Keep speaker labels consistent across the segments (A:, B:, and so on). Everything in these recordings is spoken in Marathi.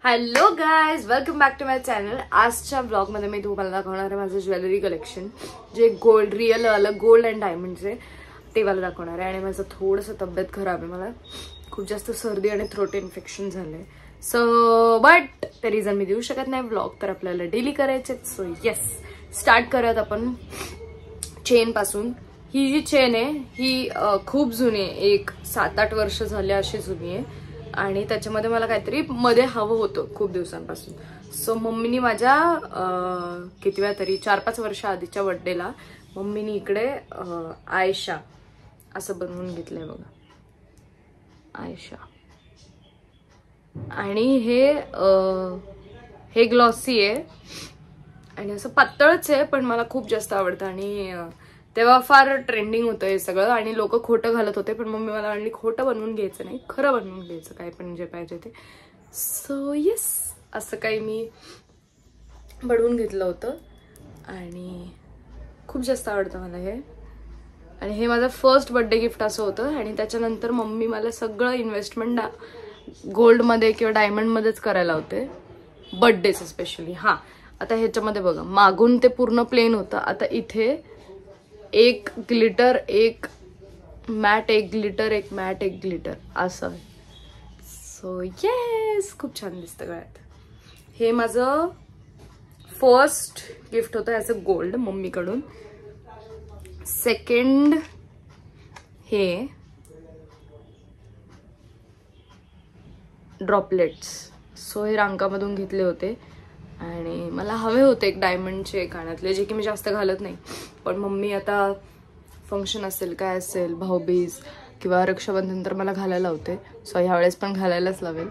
A: Hello guys, welcome back to my channel. आजच्या ब्लॉग मध्ये मी तुम्हाला दाखवणार आहे माझं ज्वेलरी कलेक्शन, जे गोल्ड रिअल वालं गोल्ड अँड डायमंडचे ते मला दाखवणार आहे. आणि माझं थोडंसं तब्येत खराब आहे, मला खूप जास्त सर्दी आणि थ्रोट इन्फेक्शन झालंय. सो बट ते रिझन मी देऊ शकत नाही ब्लॉग, तर आपल्याला डेली करायचे. सो येस, स्टार्ट करूयात आपण चेन पासून. ही जी चेन आहे ही खूप जुनी आहे, एक 7-8 वर्ष झाले अशी जुनी आहे. आणि त्याच्यामध्ये मला काहीतरी मध्ये हवं होतं खूप दिवसांपासून. सो मम्मीनी माझ्या किती वेळा तरी 4-5 वर्ष आधीच्या बर्थडेला मम्मीनी इकडे आयशा असं बनवून घेतलंय बघा, आयशा. आणि हे ग्लॉसी आहे आणि असं पातळच आहे, पण मला खूप जास्त आवडतं. आणि तेव्हा फार ट्रेंडिंग होतं हे सगळं आणि लोक खोटं घालत होते, पण मम्मी मला म्हणली खोटं बनवून घ्यायचं नाही, खरं बनवून घ्यायचं, काय पण जे पाहिजे ते. सो येस, असं काही मी बनवून घेतलं होतं आणि खूप जास्त आवडतं मला हे. आणि हे माझं फर्स्ट बर्थडे गिफ्ट असं होतं. आणि त्याच्यानंतर मम्मी मला सगळं इन्व्हेस्टमेंट गोल्डमध्ये किंवा डायमंडमध्येच करायला होते, बर्थडेचं स्पेशली. हां, आता ह्याच्यामध्ये बघा, मागून ते पूर्ण प्लेन होतं, आता इथे एक ग्लिटर, एक मॅट, एक ग्लिटर, एक मॅट, एक ग्लिटर असं. सो येस, खूप छान दिसतं गळ्यात. हे माझं फर्स्ट गिफ्ट होतं ॲज अ गोल्ड मम्मीकडून. सेकंड हे ड्रॉपलेट्स. सो हे रांकामधून घेतले होते आणि मला हवे होते एक डायमंडचे कानातले, जे की मी जास्त घालत नाही, पण मम्मी आता फंक्शन असेल, काय असेल, भाऊबीज किंवा रक्षाबंधन तर मला घालायला होते. सो ह्यावेळेस पण घालायलाच लावेल.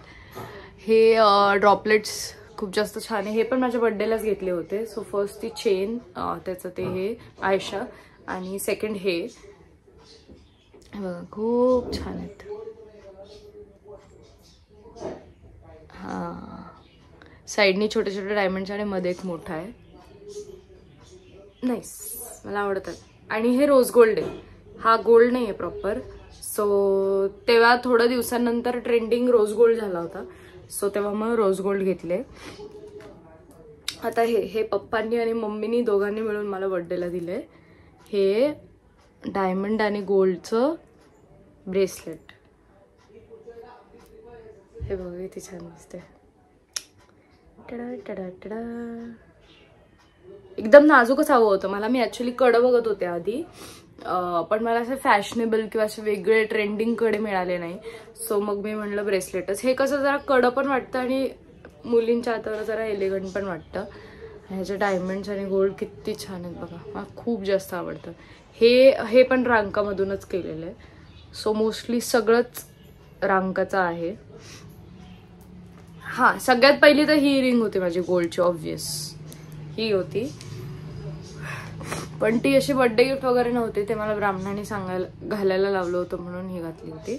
A: हे ड्रॉपलेट्स खूप जास्त छान आहे, हे पण माझ्या बर्थडेलाच घेतले होते. सो फर्स्ट ती चेन, त्याचं ते हे आयशा, आणि सेकंड हे बघा, खूप छान आहेत. हां, साईडनी छोटे छोटे डायमंड्स आणि मध्ये एक मोठा आहे. नाईस, मला आवडतात. आणि हे रोज गोल्ड आहे, हा गोल्ड नाही आहे प्रॉपर. सो तेव्हा थोड्या दिवसांनंतर ट्रेंडिंग रोज गोल्ड झाला होता, सो तेव्हा मग रोज गोल्ड घेतले. आता हे पप्पांनी आणि मम्मीनी दोघांनी मिळून मला बर्थडेला दिले. हे डायमंड आणि गोल्डचं ब्रेसलेट. हे बघा किती छान दिसते. टडा टडा टडा, एकदम नाजूकच हवं होतं मला. मी ऍक्च्युली कडं बघत होते आधी, पण मला असे फॅशनेबल किंवा असे वेगळे ट्रेंडिंग कडे मिळाले नाही. सो मग मी म्हणलं ब्रेसलेटच. हे कसं जरा कडं पण वाटतं आणि मुलींच्या हातावर जरा एलिगंट पण वाटतं. ह्याचे डायमंड्स आणि गोल्ड किती छान आहेत बघा, मला खूप जास्त आवडतं. हे पण रांकामधूनच केलेलं आहे. सो मोस्टली सगळंच रांकाचं आहे. हां, सगळ्यात पहिली तर ही रिंग होती माझी गोल्डची, ऑब्वियस ही होती, पण ती अशी बर्थडे गिफ्ट वगैरे नव्हते, ते मला ब्राह्मणाने घालायला लावलं होतं म्हणून ही घातली होती.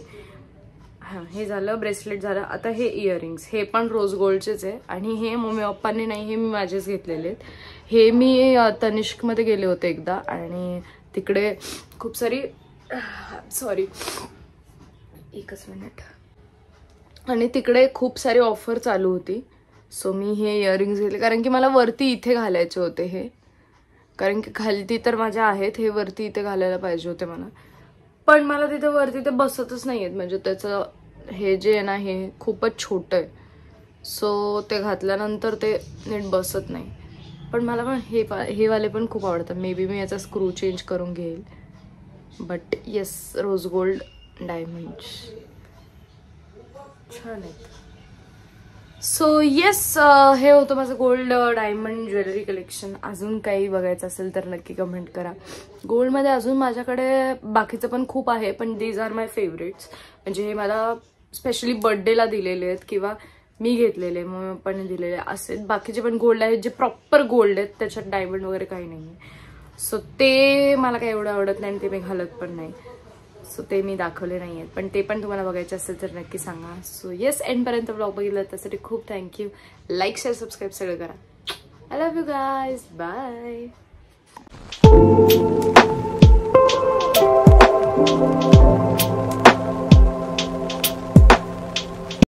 A: हां, हे झालं, ब्रेसलेट झालं. आता हे इयरिंग्स, हे पण रोज गोल्डचेच आहे. आणि हे मम्मी पप्पांनी नाही, हे मी माझेच घेतलेले आहेत. हे मी तनिष्कमध्ये गेले होते एकदा आणि तिकडे खूप सारी, सॉरी एकच मिनिट, आणि तिकडे खूप सारी ऑफर चालू होती. सो मी हे इयरिंग्स घेतले, कारण की मला वरती इथे घालायचे होते हे, कारण की खालती तर माझ्या आहेत, हे वरती इथे घालायला पाहिजे होते मला, पण मला तिथे वरती ते बसतच नाही आहेत. म्हणजे त्याचं हे जे आहे ना, हे खूपच छोटं आहे. सो ते घातल्यानंतर ते नीट बसत नाही. पण मला पण हे वाले पण खूप आवडतात. मे बी मी याचा स्क्रू चेंज करून घेईल. But yes, rose gold diamonds छान आहेत. सो येस, हे होतं माझं गोल्ड डायमंड ज्वेलरी कलेक्शन. अजून काही बघायचं असेल तर नक्की कमेंट करा. गोल्डमध्ये अजून माझ्याकडे बाकीचं पण खूप आहे, पण दीज आर माय फेवरेट्स. म्हणजे हे मला स्पेशली बर्थडेला दिलेले आहेत किंवा मी घेतलेले, मम्मी पप्पांनी दिलेले असे. बाकीचे पण गोल्ड आहेत जे प्रॉपर गोल्ड आहेत, त्याच्यात डायमंड वगैरे काही नाही आहे. सो ते मला काही एवढं आवडत नाही आणि ते मी घालत पण नाही. सो ते मी दाखवले नाही आहेत, पण ते पण तुम्हाला बघायचे असेल तर नक्की सांगा. सो येस, एंडपर्यंत ब्लॉग बघितला त्यासाठी खूप थँक्यू. लाईक, शेअर, सबस्क्राईब सगळं करा. I love you guys, bye.